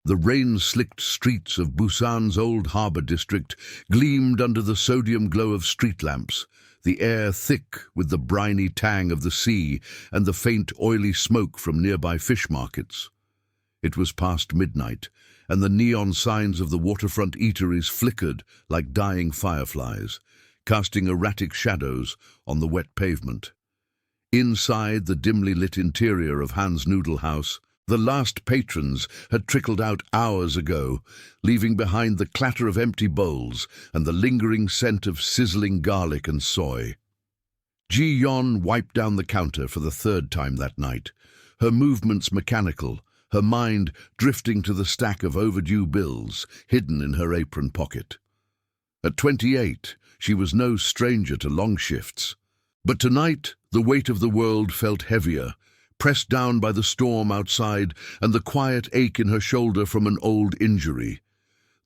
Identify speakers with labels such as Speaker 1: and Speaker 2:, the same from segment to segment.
Speaker 1: The rain-slicked streets of Busan's old harbor district gleamed under the sodium glow of street lamps, the air thick with the briny tang of the sea and the faint oily smoke from nearby fish markets. It was past midnight, and the neon signs of the waterfront eateries flickered like dying fireflies, casting erratic shadows on the wet pavement. Inside the dimly lit interior of Hans' Noodle House, the last patrons had trickled out hours ago, leaving behind the clatter of empty bowls and the lingering scent of sizzling garlic and soy. Ji-yeon wiped down the counter for the third time that night, her movements mechanical, her mind drifting to the stack of overdue bills hidden in her apron pocket. At 28, she was no stranger to long shifts. But tonight, the weight of the world felt heavier, pressed down by the storm outside and the quiet ache in her shoulder from an old injury.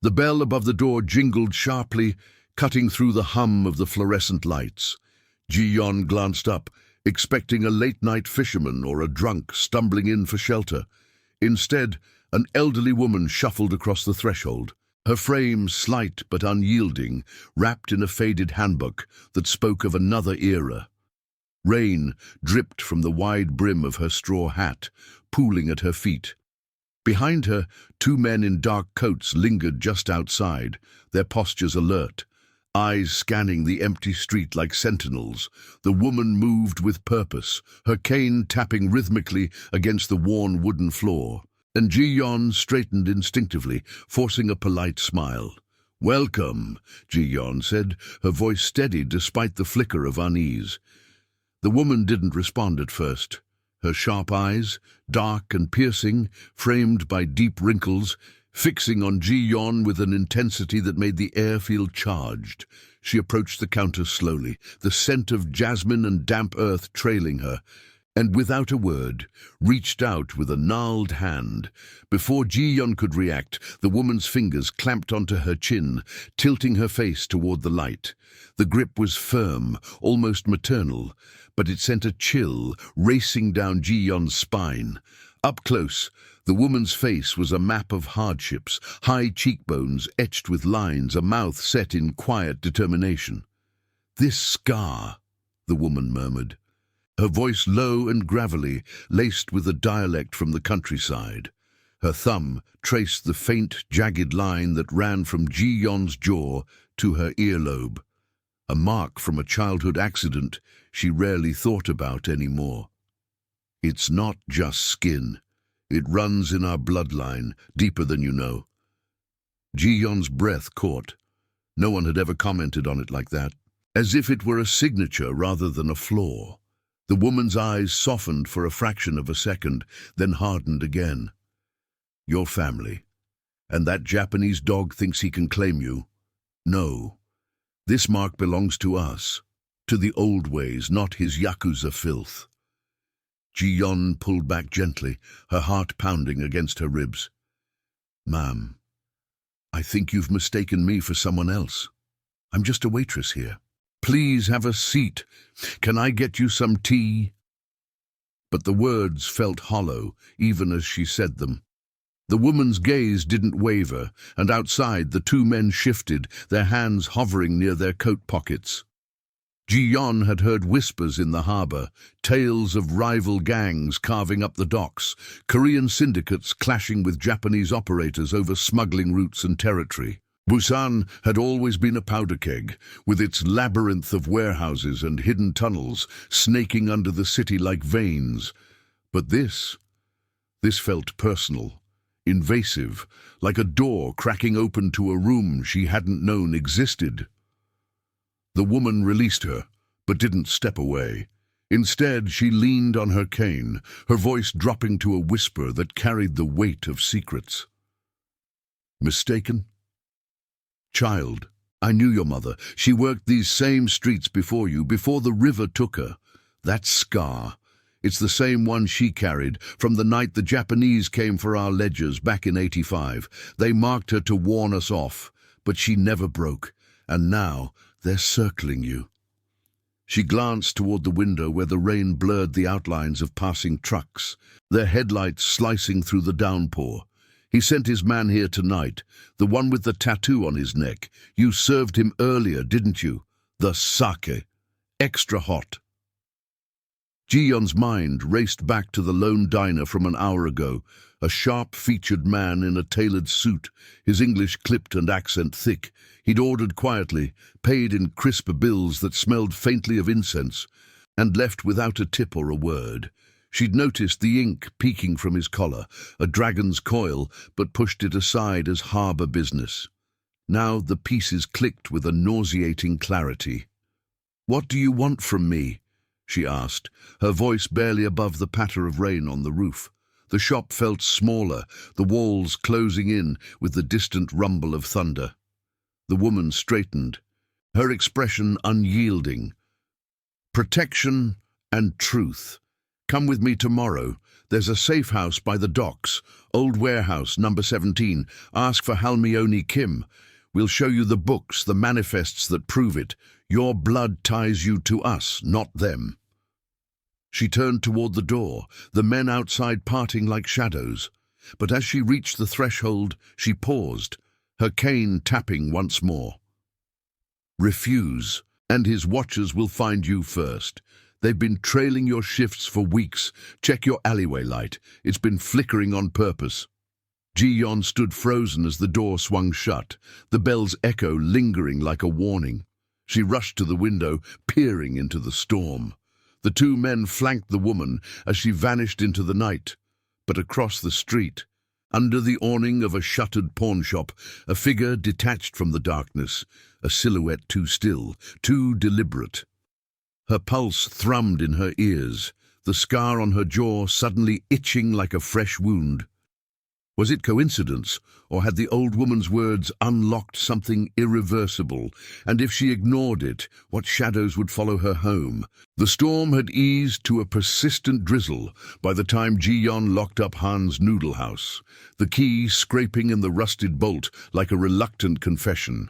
Speaker 1: The bell above the door jingled sharply, cutting through the hum of the fluorescent lights. Ji-yeon glanced up, expecting a late-night fisherman or a drunk stumbling in for shelter. Instead, an elderly woman shuffled across the threshold, her frame slight but unyielding, wrapped in a faded handbook that spoke of another era. Rain dripped from the wide brim of her straw hat, pooling at her feet. Behind her, two men in dark coats lingered just outside, their postures alert, eyes scanning the empty street like sentinels. The woman moved with purpose, her cane tapping rhythmically against the worn wooden floor, and Ji-yeon straightened instinctively, forcing a polite smile. "Welcome," Ji-yeon said, her voice steady despite the flicker of unease. The woman didn't respond at first. Her sharp eyes, dark and piercing, framed by deep wrinkles, fixing on Ji-yeon with an intensity that made the air feel charged. She approached the counter slowly, the scent of jasmine and damp earth trailing her, and without a word, reached out with a gnarled hand. Before Ji-yeon could react, the woman's fingers clamped onto her chin, tilting her face toward the light. The grip was firm, almost maternal, but it sent a chill racing down Ji-yeon's spine. Up close, the woman's face was a map of hardships, high cheekbones etched with lines, a mouth set in quiet determination. "This scar," the woman murmured, her voice low and gravelly, laced with a dialect from the countryside. Her thumb traced the faint, jagged line that ran from Ji-yeon's jaw to her earlobe, a mark from a childhood accident she rarely thought about anymore. "It's not just skin. It runs in our bloodline, deeper than you know." Ji-yeon's breath caught. No one had ever commented on it like that, as if it were a signature rather than a flaw. The woman's eyes softened for a fraction of a second, then hardened again. "Your family. And that Japanese dog thinks he can claim you? No. This mark belongs to us, to the old ways, not his Yakuza filth." Ji-yeon pulled back gently, her heart pounding against her ribs. "Ma'am, I think you've mistaken me for someone else. I'm just a waitress here. Please have a seat. Can I get you some tea?" But the words felt hollow, even as she said them. The woman's gaze didn't waver, and outside the two men shifted, their hands hovering near their coat pockets. Ji-yeon had heard whispers in the harbor, tales of rival gangs carving up the docks, Korean syndicates clashing with Japanese operators over smuggling routes and territory. Busan had always been a powder keg, with its labyrinth of warehouses and hidden tunnels snaking under the city like veins. But this felt personal, invasive, like a door cracking open to a room she hadn't known existed. The woman released her, but didn't step away. Instead, she leaned on her cane, her voice dropping to a whisper that carried the weight of secrets. "Mistaken? Child, I knew your mother. She worked these same streets before you, before the river took her. That scar, it's the same one she carried from the night the Japanese came for our ledgers back in '85. They marked her to warn us off, but she never broke, and now they're circling you." She glanced toward the window where the rain blurred the outlines of passing trucks, their headlights slicing through the downpour. He sent his man here tonight, the one with the tattoo on his neck. You served him earlier, didn't you? The sake. Extra hot. Ji-yeon's mind raced back to the lone diner from an hour ago, a sharp-featured man in a tailored suit, his English clipped and accent thick. He'd ordered quietly, paid in crisp bills that smelled faintly of incense, and left without a tip or a word. She'd noticed the ink peeking from his collar, a dragon's coil, but pushed it aside as harbour business. Now the pieces clicked with a nauseating clarity. "What do you want from me?" she asked, her voice barely above the patter of rain on the roof. The shop felt smaller, the walls closing in with the distant rumble of thunder. The woman straightened, her expression unyielding. "Protection and truth. Come with me tomorrow. There's a safe house by the docks, old warehouse, number 17. Ask for Halmione Kim. We'll show you the books, the manifests that prove it. Your blood ties you to us, not them." She turned toward the door, the men outside parting like shadows. But as she reached the threshold, she paused, her cane tapping once more. "Refuse, and his watchers will find you first. They've been trailing your shifts for weeks. Check your alleyway light. It's been flickering on purpose." Ji-yeon stood frozen as the door swung shut, the bell's echo lingering like a warning. She rushed to the window, peering into the storm. The two men flanked the woman as she vanished into the night. But across the street, under the awning of a shuttered pawnshop, a figure detached from the darkness, a silhouette too still, too deliberate. Her pulse thrummed in her ears, the scar on her jaw suddenly itching like a fresh wound. Was it coincidence, or had the old woman's words unlocked something irreversible? And if she ignored it, what shadows would follow her home? The storm had eased to a persistent drizzle by the time Ji-yeon locked up Han's noodle house, the key scraping in the rusted bolt like a reluctant confession.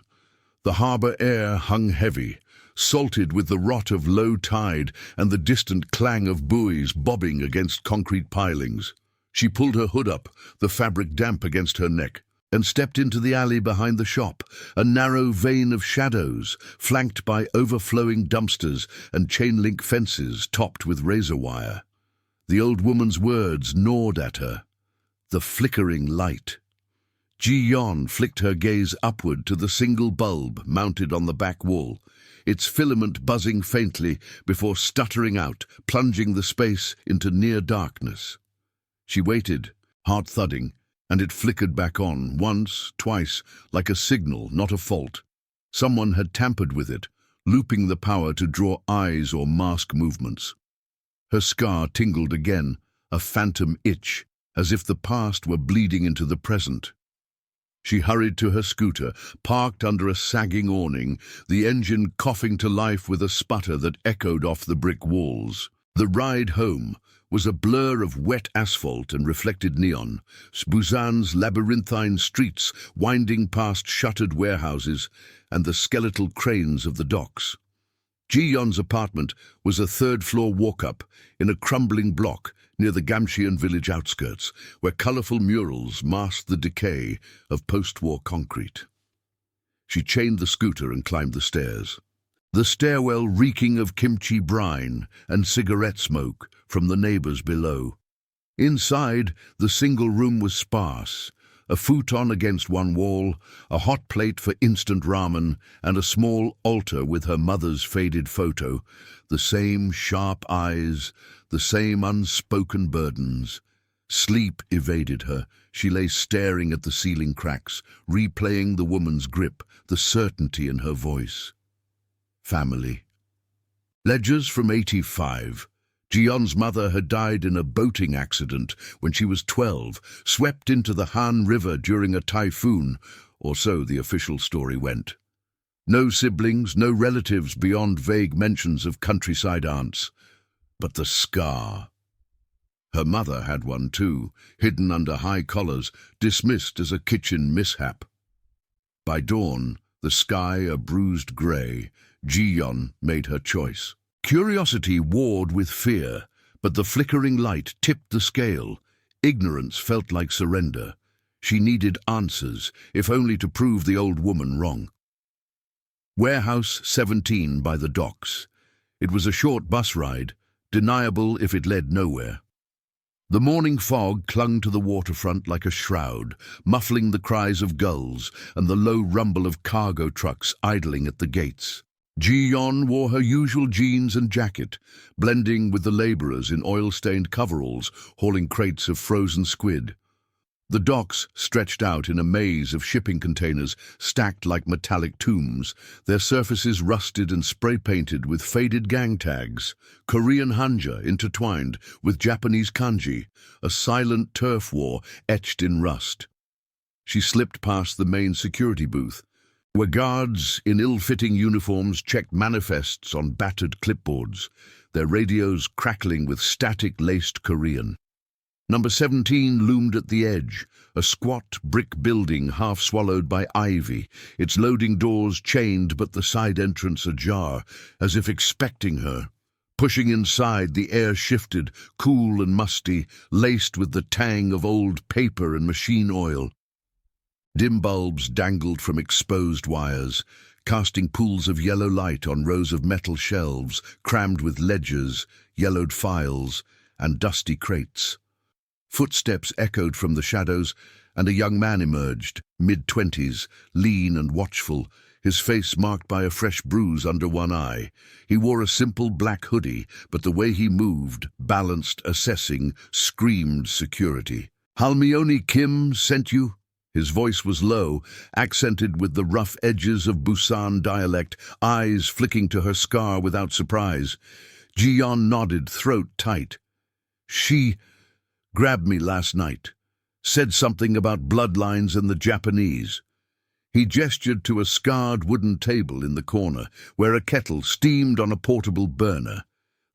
Speaker 1: The harbour air hung heavy, salted with the rot of low tide and the distant clang of buoys bobbing against concrete pilings. She pulled her hood up, the fabric damp against her neck, and stepped into the alley behind the shop, a narrow vein of shadows, flanked by overflowing dumpsters and chain-link fences topped with razor wire. The old woman's words gnawed at her. The flickering light. Ji-yeon flicked her gaze upward to the single bulb mounted on the back wall, its filament buzzing faintly before stuttering out, plunging the space into near darkness. She waited, heart thudding, and it flickered back on, once, twice, like a signal, not a fault. Someone had tampered with it, looping the power to draw eyes or mask movements. Her scar tingled again, a phantom itch, as if the past were bleeding into the present. She hurried to her scooter, parked under a sagging awning, the engine coughing to life with a sputter that echoed off the brick walls. The ride home was a blur of wet asphalt and reflected neon, Busan's labyrinthine streets winding past shuttered warehouses and the skeletal cranes of the docks. Ji-yeon's apartment was a third-floor walk-up in a crumbling block near the Gamcheon village outskirts, where colourful murals masked the decay of post-war concrete. She chained the scooter and climbed the stairs, the stairwell reeking of kimchi brine and cigarette smoke from the neighbours below. Inside, the single room was sparse, a futon against one wall, a hot plate for instant ramen, and a small altar with her mother's faded photo, the same sharp eyes, the same unspoken burdens. Sleep evaded her. She lay staring at the ceiling cracks, replaying the woman's grip, the certainty in her voice. Family. Ledgers from 85. Ji-yeon's mother had died in a boating accident when she was 12, swept into the Han River during a typhoon, or so the official story went. No siblings, no relatives beyond vague mentions of countryside aunts. But the scar. Her mother had one too, hidden under high collars, dismissed as a kitchen mishap. By dawn, the sky a bruised grey, Ji-yeon made her choice. Curiosity warred with fear, but the flickering light tipped the scale. Ignorance felt like surrender. She needed answers, if only to prove the old woman wrong. Warehouse 17 by the docks. It was a short bus ride, deniable if it led nowhere. The morning fog clung to the waterfront like a shroud, muffling the cries of gulls and the low rumble of cargo trucks idling at the gates. Ji-yeon wore her usual jeans and jacket, blending with the laborers in oil-stained coveralls hauling crates of frozen squid. The docks stretched out in a maze of shipping containers stacked like metallic tombs, their surfaces rusted and spray-painted with faded gang tags, Korean hanja intertwined with Japanese kanji, a silent turf war etched in rust. She slipped past the main security booth, where guards in ill-fitting uniforms checked manifests on battered clipboards, their radios crackling with static-laced Korean. Number 17 loomed at the edge, a squat brick building half swallowed by ivy, its loading doors chained but the side entrance ajar, as if expecting her. Pushing inside, the air shifted, cool and musty, laced with the tang of old paper and machine oil. Dim bulbs dangled from exposed wires, casting pools of yellow light on rows of metal shelves crammed with ledgers, yellowed files, and dusty crates. Footsteps echoed from the shadows, and a young man emerged, mid-20s, lean and watchful, his face marked by a fresh bruise under one eye. He wore a simple black hoodie, but the way he moved, balanced, assessing, screamed security. "Halmione Kim sent you?" His voice was low, accented with the rough edges of Busan dialect, eyes flicking to her scar without surprise. Ji-yeon nodded, throat tight. "She grabbed me last night. Said something about bloodlines and the Japanese." He gestured to a scarred wooden table in the corner, where a kettle steamed on a portable burner,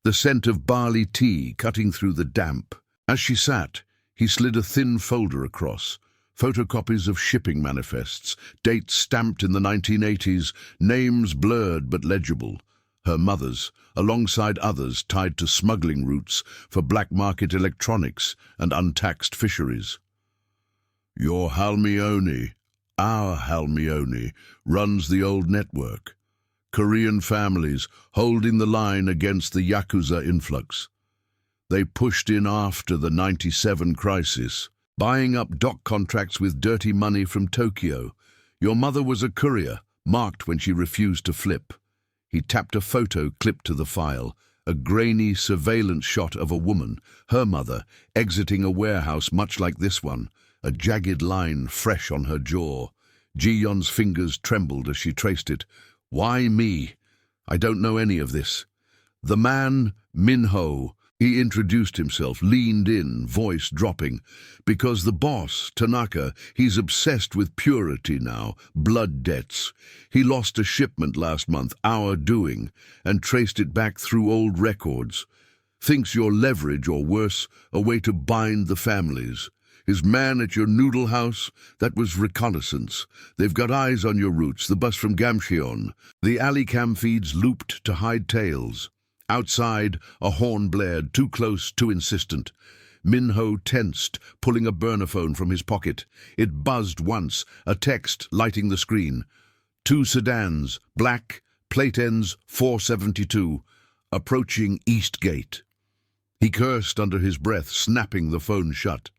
Speaker 1: the scent of barley tea cutting through the damp. As she sat, he slid a thin folder across, photocopies of shipping manifests, dates stamped in the 1980s, names blurred but legible. Her mother's, alongside others tied to smuggling routes for black market electronics and untaxed fisheries. "Your Halmione, our Halmione, runs the old network. Korean families holding the line against the Yakuza influx. They pushed in after the 97 crisis, buying up dock contracts with dirty money from Tokyo. Your mother was a courier, marked when she refused to flip." He tapped a photo clipped to the file, a grainy surveillance shot of a woman, her mother, exiting a warehouse much like this one, a jagged line fresh on her jaw. Ji-yeon's fingers trembled as she traced it. "Why me? I don't know any of this." "The man, Min-ho," he introduced himself, leaned in, voice dropping. "Because the boss, Tanaka, he's obsessed with purity now, blood debts. He lost a shipment last month, our doing, and traced it back through old records. Thinks you're leverage, or worse, a way to bind the families. His man at your noodle house, that was reconnaissance. They've got eyes on your routes, the bus from Gamcheon. The alley cam feeds looped to hide tails. Outside, a horn blared, too close, too insistent. Min-ho tensed, pulling a burner phone from his pocket. It buzzed once, a text lighting the screen. 2 sedans, black, plate ends 472, approaching East Gate. He cursed under his breath, snapping the phone shut.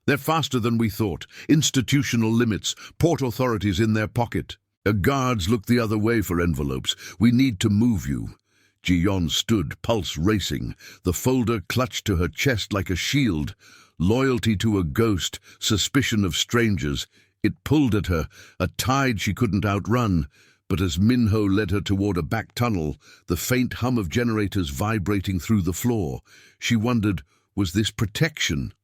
Speaker 1: "They're faster than we thought. Institutional limits, port authorities in their pocket. Guards look the other way for envelopes. We need to move you." Ji-yeon stood, pulse racing, the folder clutched to her chest like a shield. Loyalty to a ghost, suspicion of strangers. It pulled at her, a tide she couldn't outrun. But as Min-ho led her toward a back tunnel, the faint hum of generators vibrating through the floor, she wondered, was this protection?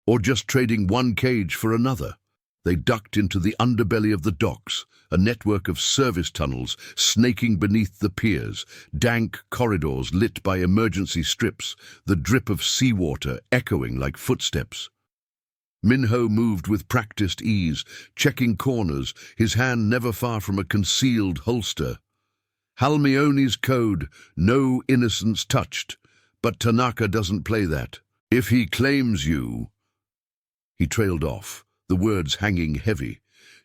Speaker 1: Or just trading one cage for another? They ducked into the underbelly of the docks, a network of service tunnels snaking beneath the piers, dank corridors lit by emergency strips, the drip of seawater echoing like footsteps. Min-ho moved with practiced ease, checking corners, his hand never far from a concealed holster. Halmione's code, no innocence touched, but Tanaka doesn't play that. If he claims you... He trailed off, the words hanging heavy.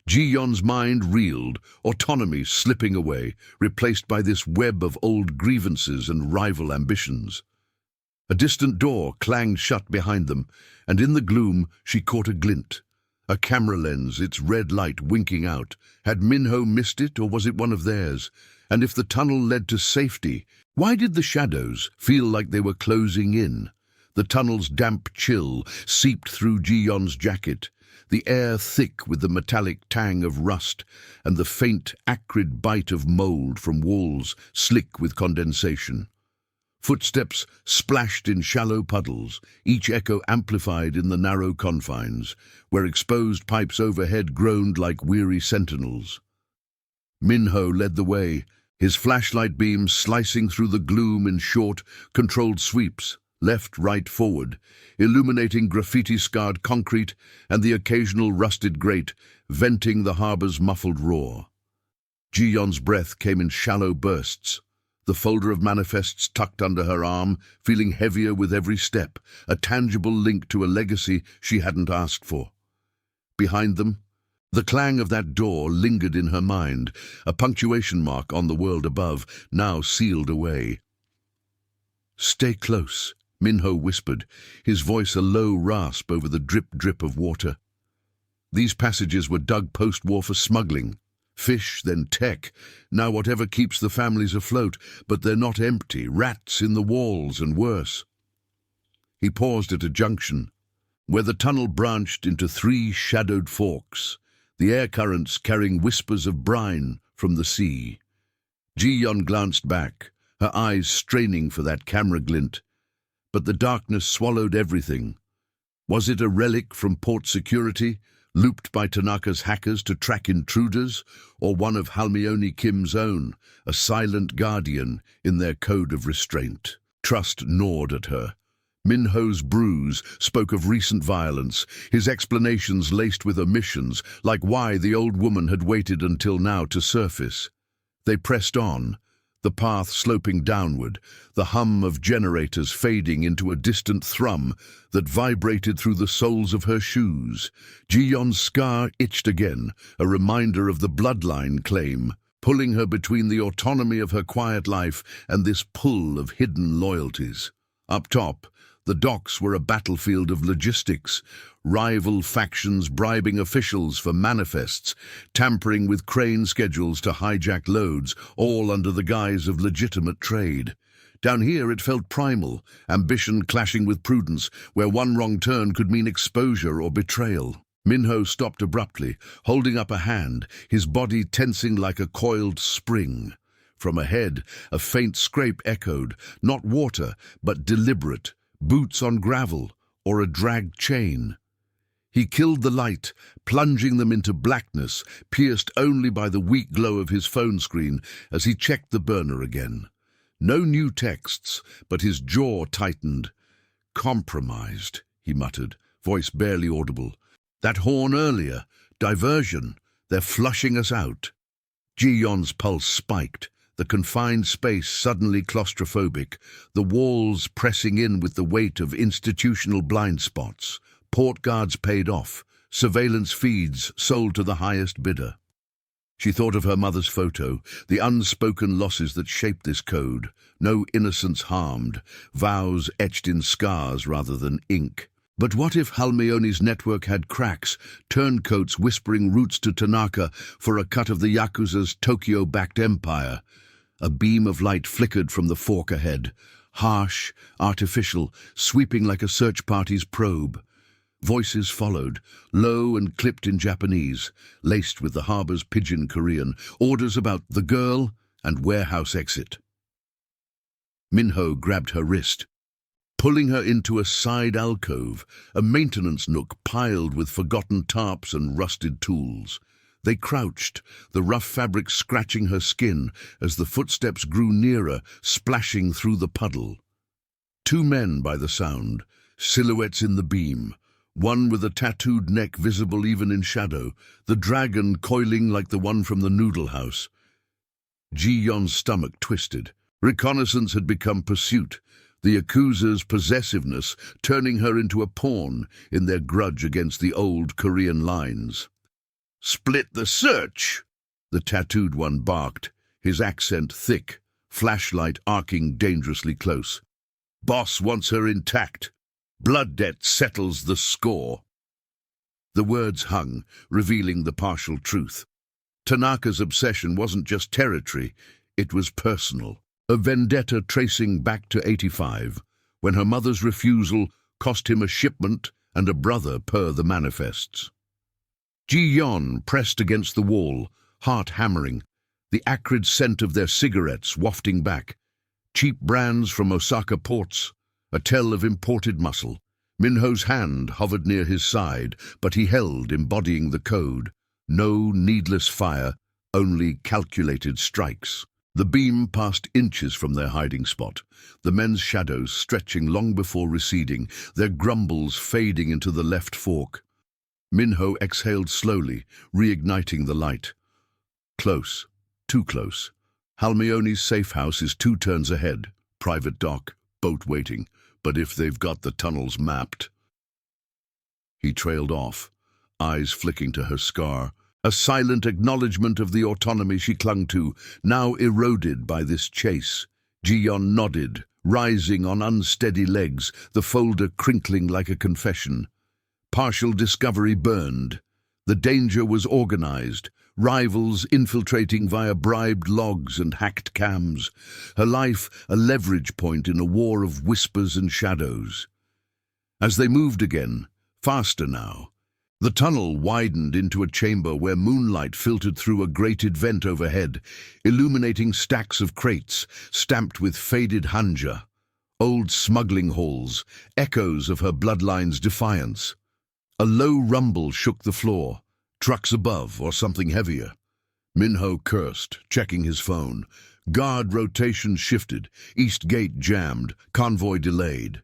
Speaker 1: Ji-yon's mind reeled, autonomy slipping away, replaced by this web of old grievances and rival ambitions. A distant door clanged shut behind them, and in the gloom she caught a glint. A camera lens, its red light winking out. Had Minho missed it, or was it one of theirs? And if the tunnel led to safety, why did the shadows feel like they were closing in? The tunnel's damp chill seeped through Ji-yon's jacket, the air thick with the metallic tang of rust and the faint, acrid bite of mold from walls slick with condensation. Footsteps splashed in shallow puddles, each echo amplified in the narrow confines, where exposed pipes overhead groaned like weary sentinels. Minho led the way, his flashlight beams slicing through the gloom in short, controlled sweeps, left, right, forward, illuminating graffiti-scarred concrete and the occasional rusted grate, venting the harbor's muffled roar. Ji-yon's breath came in shallow bursts, the folder of manifests tucked under her arm, feeling heavier with every step, a tangible link to a legacy she hadn't asked for. Behind them, the clang of that door lingered in her mind, a punctuation mark on the world above, now sealed away. "Stay close," Minho whispered, his voice a low rasp over the drip-drip of water. These passages were dug post-war for smuggling. Fish, then tech, now whatever keeps the families afloat, but they're not empty, rats in the walls and worse. He paused at a junction, where the tunnel branched into 3 shadowed forks, the air currents carrying whispers of brine from the sea. Ji-yon glanced back, her eyes straining for that camera glint, but the darkness swallowed everything. Was it a relic from port security, looped by Tanaka's hackers to track intruders, or one of Halmione Kim's own, a silent guardian in their code of restraint? Trust gnawed at her. Minho's bruise spoke of recent violence, his explanations laced with omissions, like why the old woman had waited until now to surface. They pressed on, the path sloping downward, the hum of generators fading into a distant thrum that vibrated through the soles of her shoes. Ji-yon's scar itched again, a reminder of the Bloodline claim, pulling her between the autonomy of her quiet life and this pull of hidden loyalties. Up top, the docks were a battlefield of logistics, rival factions bribing officials for manifests, tampering with crane schedules to hijack loads, all under the guise of legitimate trade. Down here it felt primal, ambition clashing with prudence, where one wrong turn could mean exposure or betrayal. Minho stopped abruptly, holding up a hand, his body tensing like a coiled spring. From ahead, a faint scrape echoed, not water, but deliberate, boots on gravel, or a dragged chain. He killed the light, plunging them into blackness, pierced only by the weak glow of his phone screen as he checked the burner again. No new texts, but his jaw tightened. "Compromised," he muttered, voice barely audible. "That horn earlier. Diversion. They're flushing us out." Ji-yon's pulse spiked, the confined space suddenly claustrophobic, the walls pressing in with the weight of institutional blind spots. Port guards paid off, surveillance feeds sold to the highest bidder. She thought of her mother's photo, the unspoken losses that shaped this code. No innocence harmed, vows etched in scars rather than ink. But what if Halmione's network had cracks, turncoats whispering routes to Tanaka for a cut of the Yakuza's Tokyo-backed empire? A beam of light flickered from the fork ahead, harsh, artificial, sweeping like a search party's probe. Voices followed, low and clipped in Japanese, laced with the harbor's pidgin Korean, orders about the girl and warehouse exit. Minho grabbed her wrist, pulling her into a side alcove, a maintenance nook piled with forgotten tarps and rusted tools. They crouched, the rough fabric scratching her skin as the footsteps grew nearer, splashing through the puddle. 2 men by the sound, silhouettes in the beam, one with a tattooed neck visible even in shadow, the dragon coiling like the one from the noodle house. Ji-yon's stomach twisted. Reconnaissance had become pursuit. the accuser's possessiveness turning her into a pawn in their grudge against the old Korean lines. "Split the search!" the tattooed one barked, his accent thick, flashlight arcing dangerously close. "Boss wants her intact. Blood debt settles the score." The words hung, revealing the partial truth. Tanaka's obsession wasn't just territory, it was personal. A vendetta tracing back to '85, when her mother's refusal cost him a shipment and a brother per the manifests. Ji-yeon pressed against the wall, heart hammering, the acrid scent of their cigarettes wafting back. Cheap brands from Osaka ports, a tell of imported muscle. Minho's hand hovered near his side, but he held, embodying the code. No needless fire, only calculated strikes. The beam passed inches from their hiding spot, the men's shadows stretching long before receding, their grumbles fading into the left fork. Minho exhaled slowly, reigniting the light. Close, too close. Halmeoni's safe house is 2 turns ahead. Private dock, boat waiting, but if they've got the tunnels mapped. He trailed off, eyes flicking to her scar, a silent acknowledgement of the autonomy she clung to, now eroded by this chase. Ji-yeon nodded, rising on unsteady legs, the folder crinkling like a confession. Partial discovery burned. The danger was organized, rivals infiltrating via bribed logs and hacked cams, her life a leverage point in a war of whispers and shadows. As they moved again, faster now, the tunnel widened into a chamber where moonlight filtered through a grated vent overhead, illuminating stacks of crates stamped with faded hanja, old smuggling halls, echoes of her bloodline's defiance. A low rumble shook the floor, trucks above or something heavier. Minho cursed, checking his phone. Guard rotation shifted, east gate jammed, convoy delayed.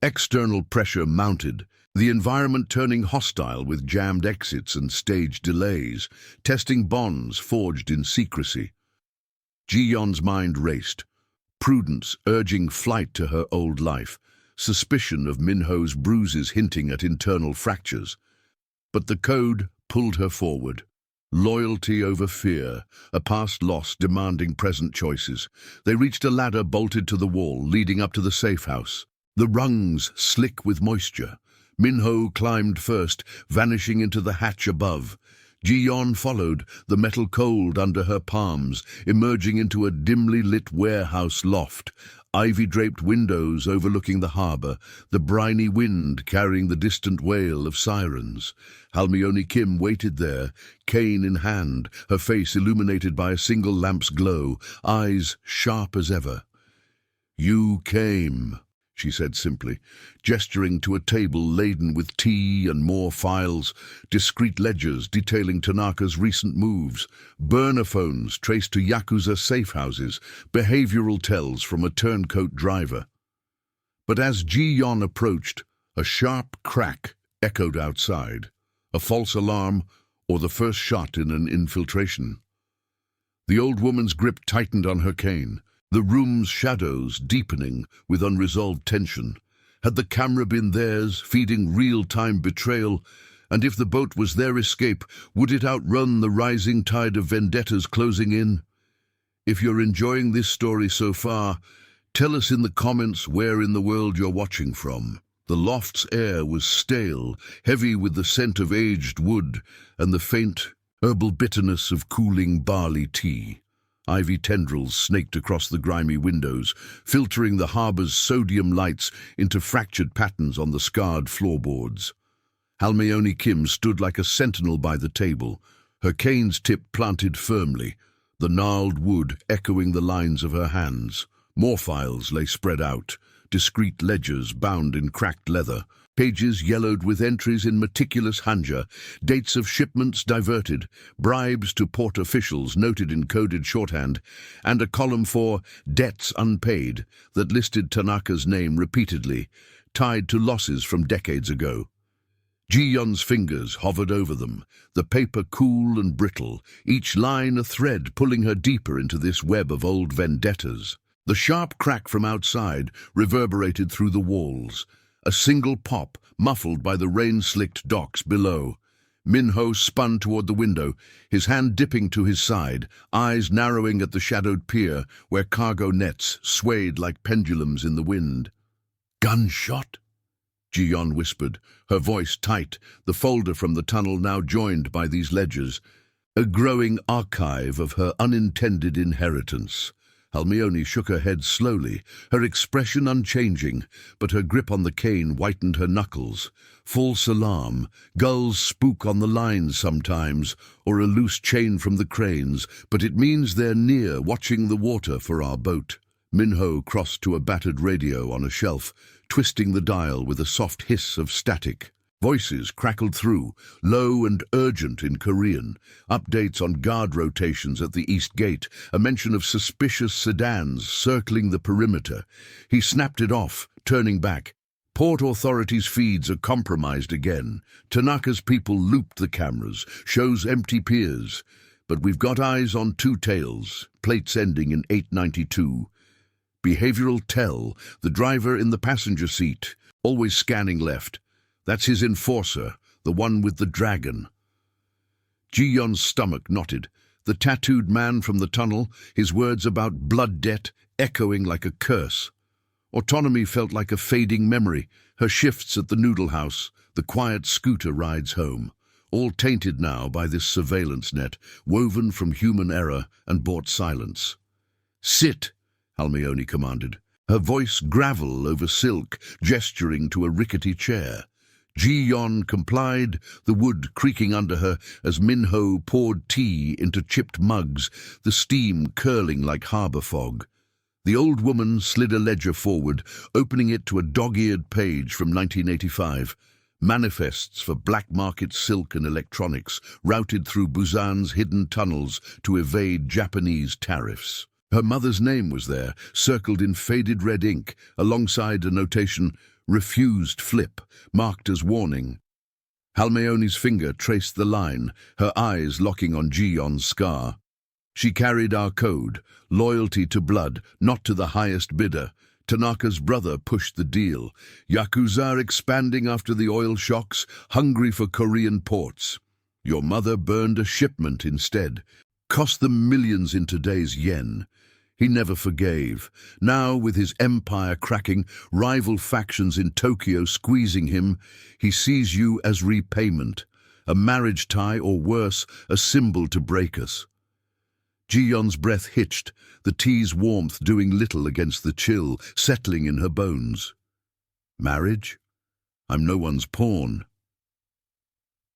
Speaker 1: External pressure mounted, the environment turning hostile with jammed exits and staged delays, testing bonds forged in secrecy. Ji-yeon's mind raced, prudence urging flight to her old life, suspicion of Minho's bruises hinting at internal fractures. But the code pulled her forward. Loyalty over fear, a past loss demanding present choices. They reached a ladder bolted to the wall, leading up to the safe house. The rungs slick with moisture. Minho climbed first, vanishing into the hatch above. Ji-yeon followed, the metal cold under her palms, emerging into a dimly lit warehouse loft. Ivy-draped windows overlooking the harbor, the briny wind carrying the distant wail of sirens. Halmeoni Kim waited there, cane in hand, her face illuminated by a single lamp's glow, eyes sharp as ever. "You came," she said simply, gesturing to a table laden with tea and more files, discreet ledgers detailing Tanaka's recent moves, burner phones traced to Yakuza safe houses, behavioral tells from a turncoat driver. But as Ji-yeon approached, a sharp crack echoed outside, a false alarm or the first shot in an infiltration. The old woman's grip tightened on her cane, the room's shadows deepening with unresolved tension. Had the camera been theirs, feeding real-time betrayal? And if the boat was their escape, would it outrun the rising tide of vendettas closing in? If you're enjoying this story so far, tell us in the comments where in the world you're watching from. The loft's air was stale, heavy with the scent of aged wood and the faint herbal bitterness of cooling barley tea. Ivy tendrils snaked across the grimy windows, filtering the harbor's sodium lights into fractured patterns on the scarred floorboards. Halmeoni Kim stood like a sentinel by the table, her cane's tip planted firmly, the gnarled wood echoing the lines of her hands. More files lay spread out, discreet ledgers bound in cracked leather, pages yellowed with entries in meticulous hanja, dates of shipments diverted, bribes to port officials noted in coded shorthand, and a column for debts unpaid that listed Tanaka's name repeatedly, tied to losses from decades ago. Ji-yeon's fingers hovered over them, the paper cool and brittle, each line a thread pulling her deeper into this web of old vendettas. The sharp crack from outside reverberated through the walls, a single pop muffled by the rain-slicked docks below. Minho spun toward the window, his hand dipping to his side, eyes narrowing at the shadowed pier where cargo nets swayed like pendulums in the wind. "Gunshot?" Ji-yeon whispered, her voice tight, the folder from the tunnel now joined by these ledgers, a growing archive of her unintended inheritance. Halmione shook her head slowly, her expression unchanging, but her grip on the cane whitened her knuckles. False alarm, gulls spook on the lines sometimes, or a loose chain from the cranes, but it means they're near, watching the water for our boat. Minho crossed to a battered radio on a shelf, twisting the dial with a soft hiss of static. Voices crackled through, low and urgent in Korean. Updates on guard rotations at the East Gate, a mention of suspicious sedans circling the perimeter. He snapped it off, turning back. Port authorities' feeds are compromised again. Tanaka's people looped the cameras, shows empty piers. But we've got eyes on two tails, plates ending in 892. Behavioral tell, the driver in the passenger seat, always scanning left. That's his enforcer, the one with the dragon. Ji-yeon's stomach knotted. The tattooed man from the tunnel, his words about blood debt echoing like a curse. Autonomy felt like a fading memory, her shifts at the noodle house, the quiet scooter rides home, all tainted now by this surveillance net, woven from human error and bought silence. "Sit," Halmione commanded, her voice gravel over silk, gesturing to a rickety chair. Ji-yeon complied, the wood creaking under her as Minho poured tea into chipped mugs, the steam curling like harbour fog. The old woman slid a ledger forward, opening it to a dog-eared page from 1985. Manifests for black market silk and electronics, routed through Busan's hidden tunnels to evade Japanese tariffs. Her mother's name was there, circled in faded red ink, alongside a notation, "Refused flip," marked as warning. Halmeone's finger traced the line, her eyes locking on Ji-yeon's scar. She carried our code, loyalty to blood, not to the highest bidder. Tanaka's brother pushed the deal. Yakuza expanding after the oil shocks, hungry for Korean ports. Your mother burned a shipment instead. Cost them millions in today's yen. He never forgave. Now, with his empire cracking, rival factions in Tokyo squeezing him, he sees you as repayment, a marriage tie or worse, a symbol to break us. Ji-yeon's breath hitched, the tea's warmth doing little against the chill, settling in her bones. Marriage? I'm no one's pawn.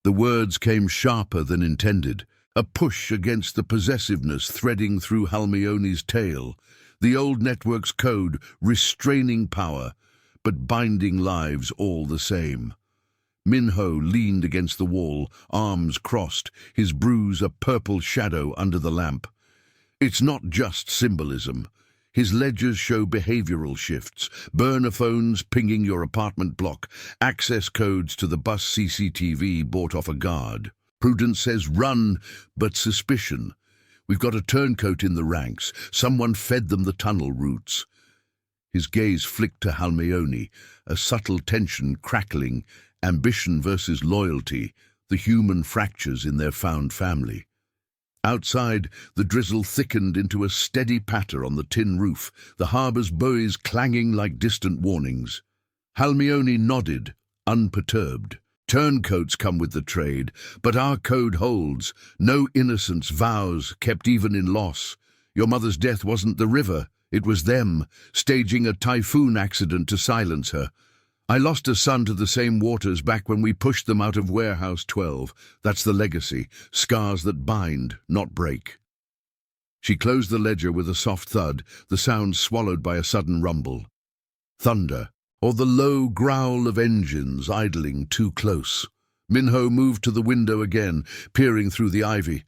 Speaker 1: The words came sharper than intended. A push against the possessiveness threading through Halmeone's tale, the old network's code restraining power, but binding lives all the same. Minho leaned against the wall, arms crossed, his bruise a purple shadow under the lamp. It's not just symbolism. His ledgers show behavioral shifts, burner phones pinging your apartment block, access codes to the bus CCTV bought off a guard. Prudence says run, but suspicion. We've got a turncoat in the ranks. Someone fed them the tunnel routes. His gaze flicked to Halmeone, a subtle tension crackling, ambition versus loyalty, the human fractures in their found family. Outside, the drizzle thickened into a steady patter on the tin roof, the harbour's buoys clanging like distant warnings. Halmeone nodded, unperturbed. Turncoats come with the trade, but our code holds. No innocence vows kept even in loss. Your mother's death wasn't the river, it was them, staging a typhoon accident to silence her. I lost a son to the same waters back when we pushed them out of Warehouse 12. That's the legacy, scars that bind, not break. She closed the ledger with a soft thud, the sound swallowed by a sudden rumble. Thunder, or the low growl of engines idling too close. Minho moved to the window again, peering through the ivy.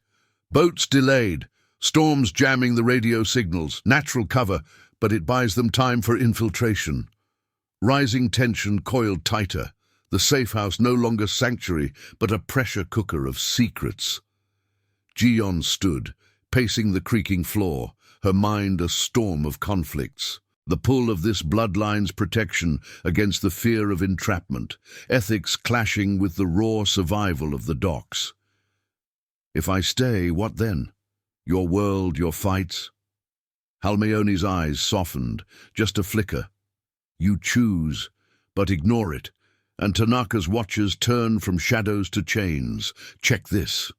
Speaker 1: Boats delayed, storms jamming the radio signals, natural cover, but it buys them time for infiltration. Rising tension coiled tighter, the safe house no longer sanctuary, but a pressure cooker of secrets. Ji-yeon stood, pacing the creaking floor, her mind a storm of conflicts. The pull of this bloodline's protection against the fear of entrapment, ethics clashing with the raw survival of the docks. If I stay, what then? Your world, your fights? Halmeoni's eyes softened, just a flicker. You choose, but ignore it, and Tanaka's watchers turn from shadows to chains. Check this.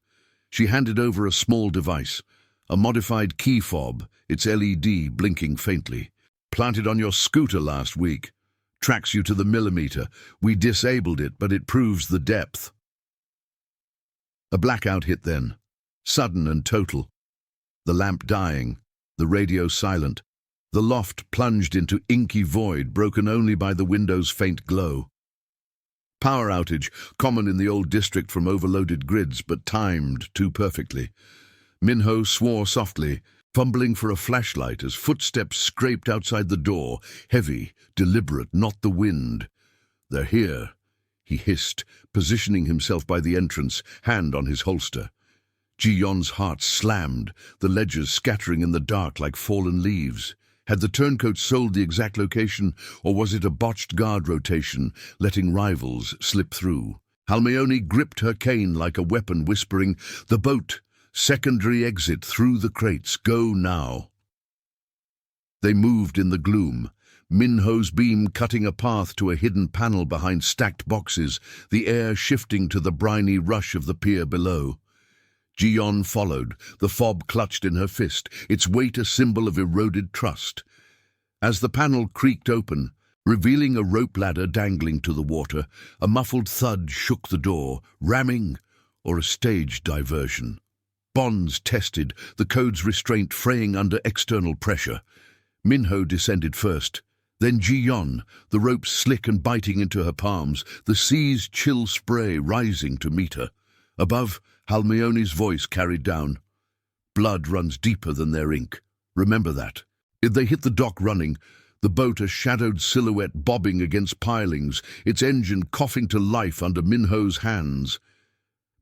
Speaker 1: She handed over a small device, a modified key fob, its LED blinking faintly. Planted on your scooter last week. Tracks you to the millimeter. We disabled it, but it proves the depth. A blackout hit then, sudden and total. The lamp dying, the radio silent. The loft plunged into inky void, broken only by the window's faint glow. Power outage, common in the old district from overloaded grids, but timed too perfectly. Minho swore softly, fumbling for a flashlight as footsteps scraped outside the door, heavy, deliberate, not the wind. They're here, he hissed, positioning himself by the entrance, hand on his holster. Ji-yon's heart slammed, the ledgers scattering in the dark like fallen leaves. Had the turncoat sold the exact location, or was it a botched guard rotation, letting rivals slip through? Halmeoni gripped her cane like a weapon, whispering, "The boat! Secondary exit through the crates. Go now." They moved in the gloom, Minho's beam cutting a path to a hidden panel behind stacked boxes, the air shifting to the briny rush of the pier below. Ji-yon followed, the fob clutched in her fist, its weight a symbol of eroded trust. As the panel creaked open, revealing a rope ladder dangling to the water, a muffled thud shook the door, ramming or a stage diversion. Bonds tested, the code's restraint fraying under external pressure. Minho descended first, then Ji-yon, the rope slick and biting into her palms, the sea's chill spray rising to meet her. Above, Halmeoni's voice carried down. Blood runs deeper than their ink. Remember that. They hit the dock running, the boat a shadowed silhouette bobbing against pilings, its engine coughing to life under Minho's hands.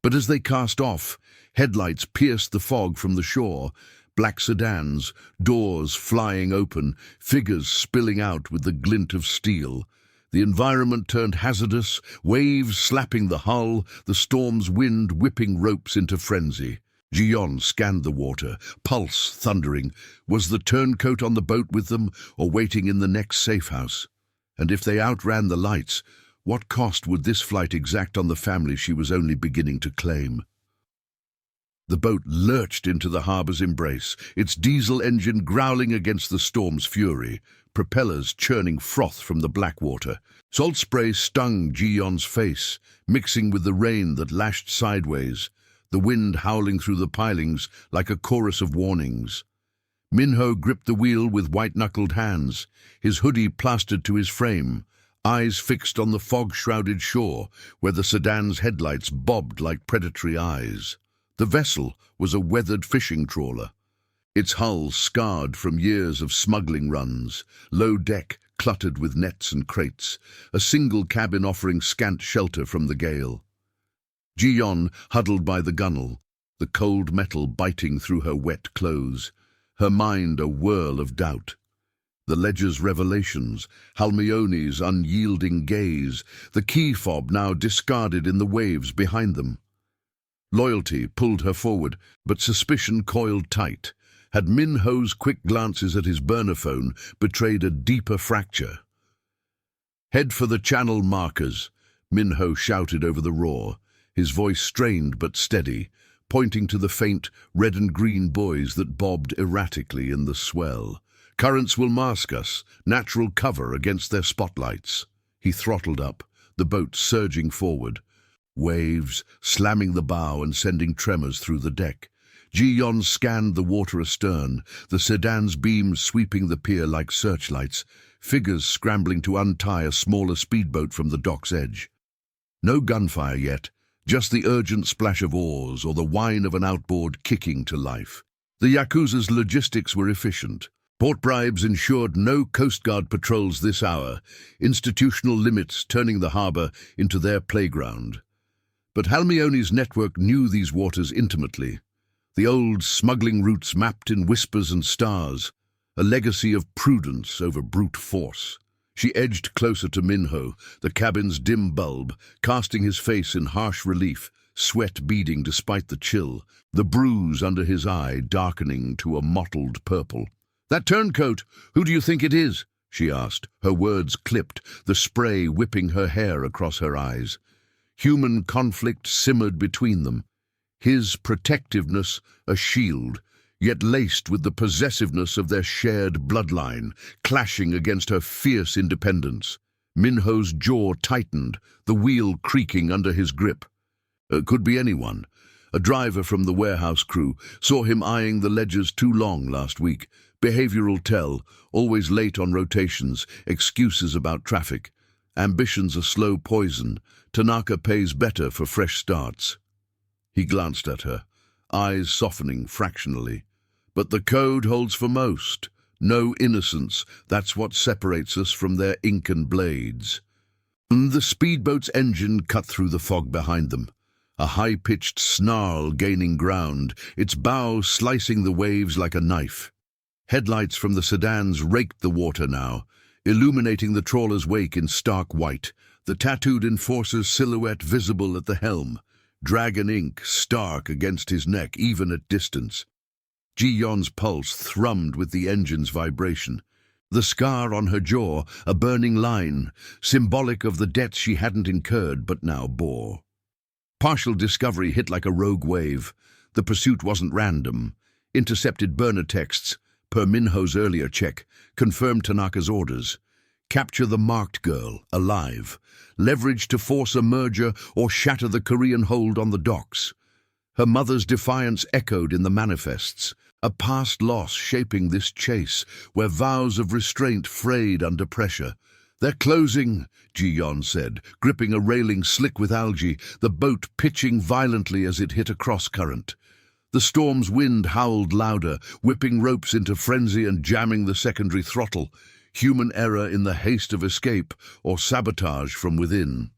Speaker 1: But as they cast off, headlights pierced the fog from the shore, black sedans, doors flying open, figures spilling out with the glint of steel. The environment turned hazardous, waves slapping the hull, the storm's wind whipping ropes into frenzy. Ji-yon scanned the water, pulse thundering. Was the turncoat on the boat with them, or waiting in the next safe house? And if they outran the lights, what cost would this flight exact on the family she was only beginning to claim? The boat lurched into the harbor's embrace, its diesel engine growling against the storm's fury, propellers churning froth from the black water. Salt spray stung Ji-yon's face, mixing with the rain that lashed sideways, the wind howling through the pilings like a chorus of warnings. Minho gripped the wheel with white-knuckled hands, his hoodie plastered to his frame, eyes fixed on the fog-shrouded shore where the sedan's headlights bobbed like predatory eyes. The vessel was a weathered fishing trawler, its hull scarred from years of smuggling runs, low deck cluttered with nets and crates, a single cabin offering scant shelter from the gale. Ji-yon huddled by the gunwale, the cold metal biting through her wet clothes, her mind a whirl of doubt. The ledger's revelations, Halmeoni's unyielding gaze, the key fob now discarded in the waves behind them. Loyalty pulled her forward, but suspicion coiled tight. Had Minho's quick glances at his burner phone betrayed a deeper fracture? "Head for the channel markers," Minho shouted over the roar, his voice strained but steady, pointing to the faint red and green buoys that bobbed erratically in the swell. "Currents will mask us, natural cover against their spotlights." He throttled up, the boat surging forward. Waves slamming the bow and sending tremors through the deck. Ji-yon scanned the water astern, the sedan's beams sweeping the pier like searchlights, figures scrambling to untie a smaller speedboat from the dock's edge. No gunfire yet, just the urgent splash of oars or the whine of an outboard kicking to life. The Yakuza's logistics were efficient. Port bribes ensured no Coast Guard patrols this hour, institutional limits turning the harbor into their playground. But Halmeoni's network knew these waters intimately. The old smuggling routes mapped in whispers and stars, a legacy of prudence over brute force. She edged closer to Minho, the cabin's dim bulb, casting his face in harsh relief, sweat beading despite the chill, the bruise under his eye darkening to a mottled purple. "That turncoat, who do you think it is?" she asked, her words clipped, the spray whipping her hair across her eyes. Human conflict simmered between them, his protectiveness a shield, yet laced with the possessiveness of their shared bloodline, clashing against her fierce independence. Minho's jaw tightened, the wheel creaking under his grip. Could be anyone. A driver from the warehouse crew saw him eyeing the ledgers too long last week. Behavioral tell, always late on rotations, excuses about traffic. Ambition's a slow poison. Tanaka pays better for fresh starts. He glanced at her, eyes softening fractionally. But the code holds for most. No innocence, that's what separates us from their Incan blades. The speedboat's engine cut through the fog behind them, a high-pitched snarl gaining ground, its bow slicing the waves like a knife. Headlights from the sedans raked the water now, illuminating the trawler's wake in stark white, the tattooed enforcer's silhouette visible at the helm, dragon ink stark against his neck even at distance. Ji-yon's pulse thrummed with the engine's vibration. The scar on her jaw, a burning line, symbolic of the debts she hadn't incurred but now bore. Partial discovery hit like a rogue wave. The pursuit wasn't random. Intercepted burner texts, per Minho's earlier check, confirmed Tanaka's orders. Capture the marked girl, alive. Leverage to force a merger or shatter the Korean hold on the docks. Her mother's defiance echoed in the manifests, a past loss shaping this chase, where vows of restraint frayed under pressure. "They're closing," Ji-yon said, gripping a railing slick with algae, the boat pitching violently as it hit a cross-current. The storm's wind howled louder, whipping ropes into frenzy and jamming the secondary throttle, human error in the haste of escape or sabotage from within.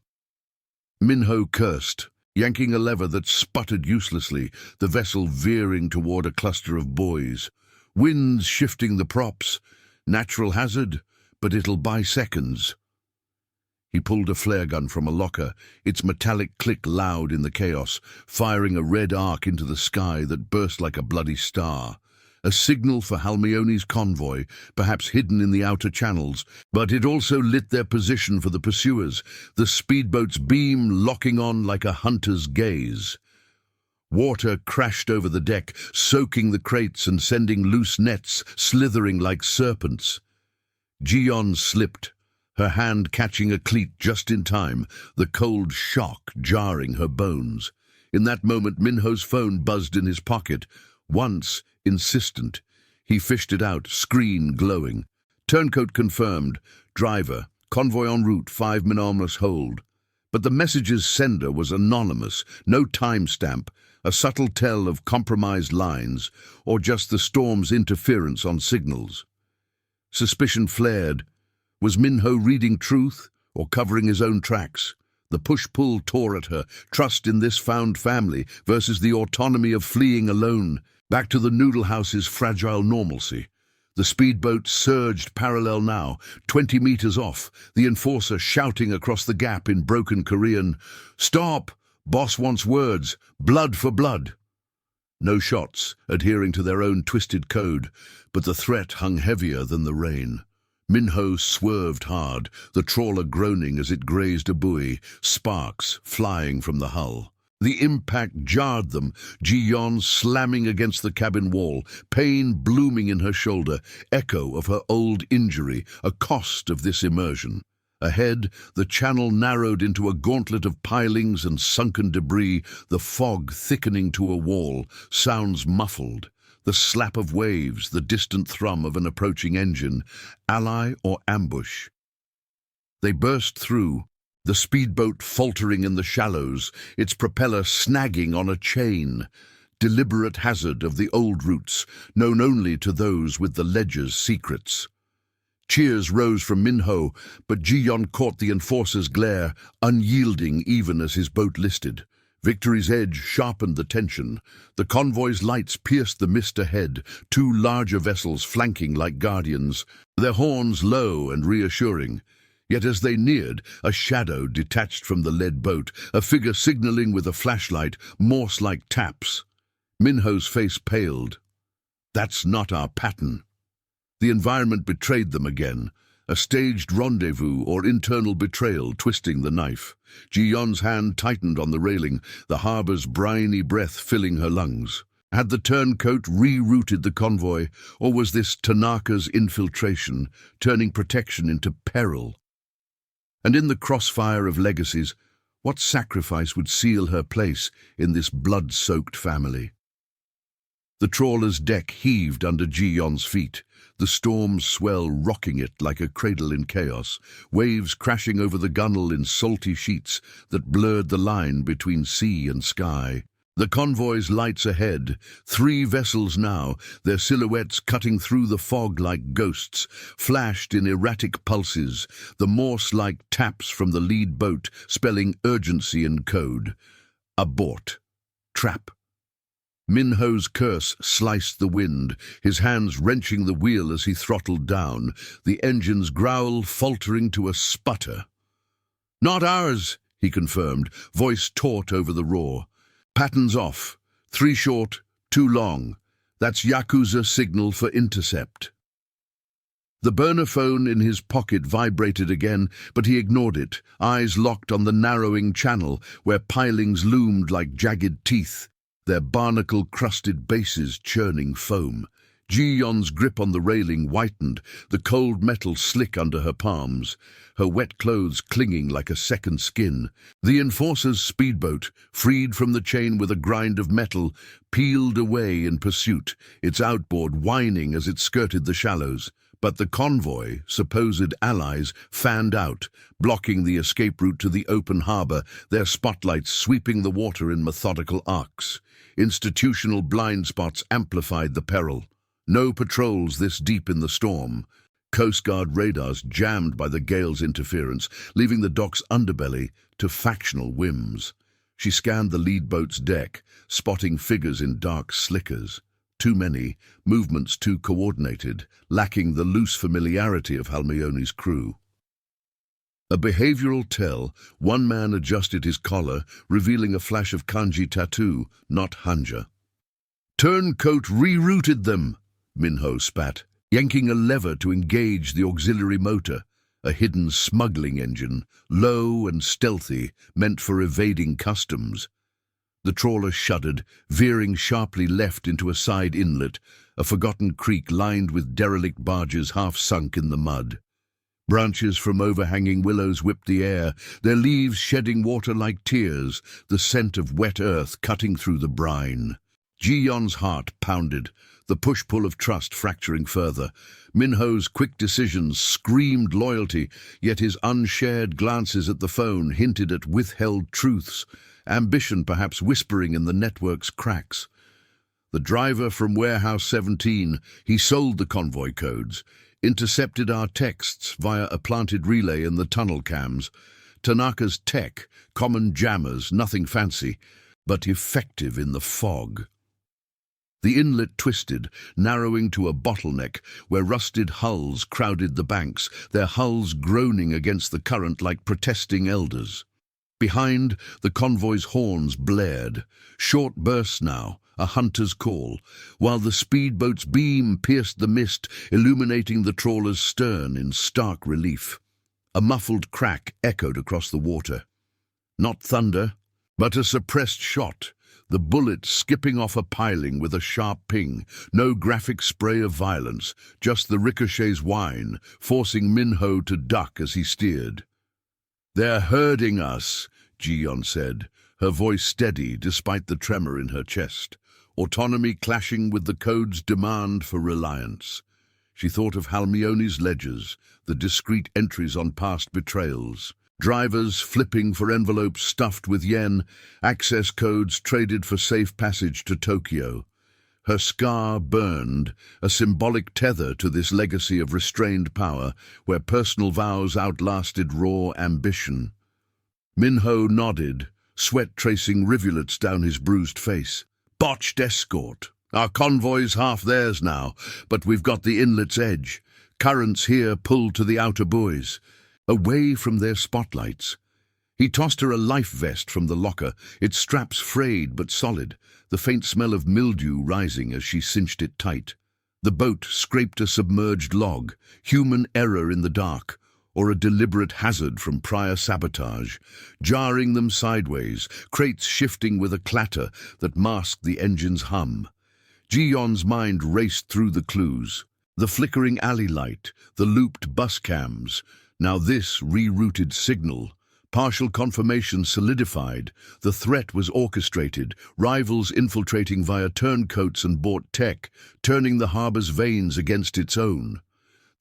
Speaker 1: Minho cursed, yanking a lever that sputtered uselessly, the vessel veering toward a cluster of buoys. Winds shifting the props. Natural hazard, but it'll buy seconds. He pulled a flare gun from a locker, its metallic click loud in the chaos, firing a red arc into the sky that burst like a bloody star. A signal for Halmione's convoy, perhaps hidden in the outer channels, but it also lit their position for the pursuers, the speedboat's beam locking on like a hunter's gaze. Water crashed over the deck, soaking the crates and sending loose nets slithering like serpents. Ji-yon slipped, her hand catching a cleat just in time, the cold shock jarring her bones. In that moment, Minho's phone buzzed in his pocket. Once, insistent, he fished it out, screen glowing. Turncoat confirmed. Driver, convoy en route, 5 Manomas hold. But the message's sender was anonymous, no timestamp, a subtle tell of compromised lines, or just the storm's interference on signals. Suspicion flared. Was Minho reading truth or covering his own tracks? The push-pull tore at her, trust in this found family versus the autonomy of fleeing alone, back to the noodle house's fragile normalcy. The speedboat surged parallel now, 20 meters off, the enforcer shouting across the gap in broken Korean, "Stop! Boss wants words. Blood for blood." No shots, adhering to their own twisted code, but the threat hung heavier than the rain. Minho swerved hard, the trawler groaning as it grazed a buoy, sparks flying from the hull. The impact jarred them, Ji-yon slamming against the cabin wall, pain blooming in her shoulder, echo of her old injury, a cost of this immersion. Ahead, the channel narrowed into a gauntlet of pilings and sunken debris, the fog thickening to a wall, sounds muffled. The slap of waves, the distant thrum of an approaching engine, ally or ambush. They burst through, the speedboat faltering in the shallows, its propeller snagging on a chain. Deliberate hazard of the old routes, known only to those with the ledger's secrets. Cheers rose from Minho, but Ji-yon caught the enforcer's glare, unyielding even as his boat listed. Victory's edge sharpened the tension. The convoy's lights pierced the mist ahead, two larger vessels flanking like guardians, their horns low and reassuring. Yet as they neared, a shadow detached from the lead boat, a figure signaling with a flashlight, Morse-like taps. Minho's face paled. "That's not our pattern." The environment betrayed them again. A staged rendezvous or internal betrayal twisting the knife. Ji-yon's hand tightened on the railing, the harbor's briny breath filling her lungs. Had the turncoat rerouted the convoy, or was this Tanaka's infiltration, turning protection into peril? And in the crossfire of legacies, what sacrifice would seal her place in this blood-soaked family? The trawler's deck heaved under Ji-yon's feet, the storm's swell rocking it like a cradle in chaos, waves crashing over the gunwale in salty sheets that blurred the line between sea and sky. The convoy's lights ahead, 3 vessels now, their silhouettes cutting through the fog like ghosts, flashed in erratic pulses, the Morse-like taps from the lead boat spelling urgency in code. Abort. Trap. Minho's curse sliced the wind, his hands wrenching the wheel as he throttled down, the engine's growl faltering to a sputter. "Not ours," he confirmed, voice taut over the roar. "Patterns off. 3 short, 2 long. That's Yakuza signal for intercept." The burner phone in his pocket vibrated again, but he ignored it, eyes locked on the narrowing channel where pilings loomed like jagged teeth, their barnacle-crusted bases churning foam. Ji-yon's grip on the railing whitened, the cold metal slick under her palms, her wet clothes clinging like a second skin. The Enforcer's speedboat, freed from the chain with a grind of metal, peeled away in pursuit, its outboard whining as it skirted the shallows. But the convoy, supposed allies, fanned out, blocking the escape route to the open harbor, their spotlights sweeping the water in methodical arcs. Institutional blind spots amplified the peril. No patrols this deep in the storm. Coast Guard radars jammed by the gale's interference, leaving the dock's underbelly to factional whims. She scanned the lead boat's deck, spotting figures in dark slickers. Too many, movements too coordinated, lacking the loose familiarity of Halmeoni's crew. A behavioral tell, one man adjusted his collar, revealing a flash of kanji tattoo, not hanja. "Turncoat rerouted them," Minho spat, yanking a lever to engage the auxiliary motor, a hidden smuggling engine, low and stealthy, meant for evading customs. The trawler shuddered, veering sharply left into a side inlet, a forgotten creek lined with derelict barges half sunk in the mud. Branches from overhanging willows whipped the air, their leaves shedding water like tears, the scent of wet earth cutting through the brine. Ji-yon's heart pounded, the push-pull of trust fracturing further. Minho's quick decisions screamed loyalty, yet his unshared glances at the phone hinted at withheld truths, ambition perhaps whispering in the network's cracks. The driver from Warehouse 17, he sold the convoy codes, intercepted our texts via a planted relay in the tunnel cams. Tanaka's tech, common jammers, nothing fancy, but effective in the fog. The inlet twisted, narrowing to a bottleneck where rusted hulls crowded the banks, their hulls groaning against the current like protesting elders. Behind, the convoy's horns blared, short bursts now, a hunter's call, while the speedboat's beam pierced the mist, illuminating the trawler's stern in stark relief. A muffled crack echoed across the water. Not thunder, but a suppressed shot, the bullet skipping off a piling with a sharp ping, no graphic spray of violence, just the ricochet's whine, forcing Minho to duck as he steered. "They're herding us," Ji-yon said, her voice steady despite the tremor in her chest, autonomy clashing with the code's demand for reliance. She thought of Halmeoni's ledgers, the discreet entries on past betrayals. Drivers flipping for envelopes stuffed with yen, access codes traded for safe passage to Tokyo. Her scar burned, a symbolic tether to this legacy of restrained power, where personal vows outlasted raw ambition. Minho nodded, sweat tracing rivulets down his bruised face. Botched escort. Our convoy's half theirs now, but we've got the inlet's edge. Currents here pulled to the outer buoys, away from their spotlights. He tossed her a life vest from the locker, its straps frayed but solid, the faint smell of mildew rising as she cinched it tight. The boat scraped a submerged log, human error in the dark, or a deliberate hazard from prior sabotage, jarring them sideways, crates shifting with a clatter that masked the engine's hum. Ji-yon's mind raced through the clues. The flickering alley light, the looped bus cams, now this rerouted signal. Partial confirmation solidified. The threat was orchestrated, rivals infiltrating via turncoats and bought tech, turning the harbor's veins against its own.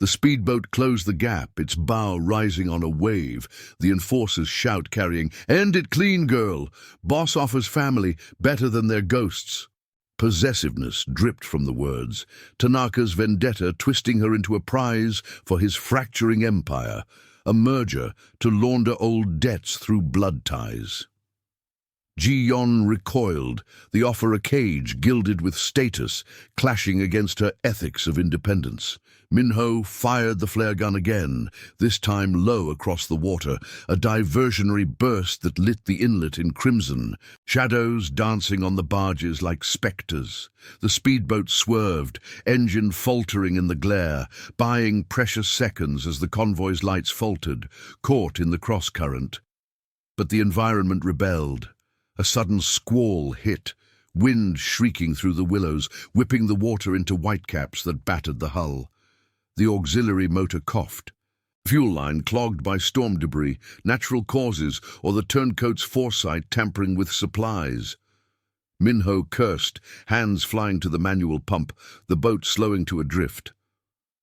Speaker 1: The speedboat closed the gap, its bow rising on a wave, the enforcer's shout carrying, "End it clean, girl! Boss offers family, better than their ghosts." Possessiveness dripped from the words, Tanaka's vendetta twisting her into a prize for his fracturing empire, a merger to launder old debts through blood ties. Ji-yon recoiled, the offer a cage gilded with status, clashing against her ethics of independence. Minho fired the flare gun again, this time low across the water, a diversionary burst that lit the inlet in crimson, shadows dancing on the barges like spectres. The speedboat swerved, engine faltering in the glare, buying precious seconds as the convoy's lights faltered, caught in the cross-current. But the environment rebelled. A sudden squall hit, wind shrieking through the willows, whipping the water into whitecaps that battered the hull. The auxiliary motor coughed. Fuel line clogged by storm debris, natural causes, or the turncoat's foresight tampering with supplies. Minho cursed, hands flying to the manual pump, the boat slowing to a drift.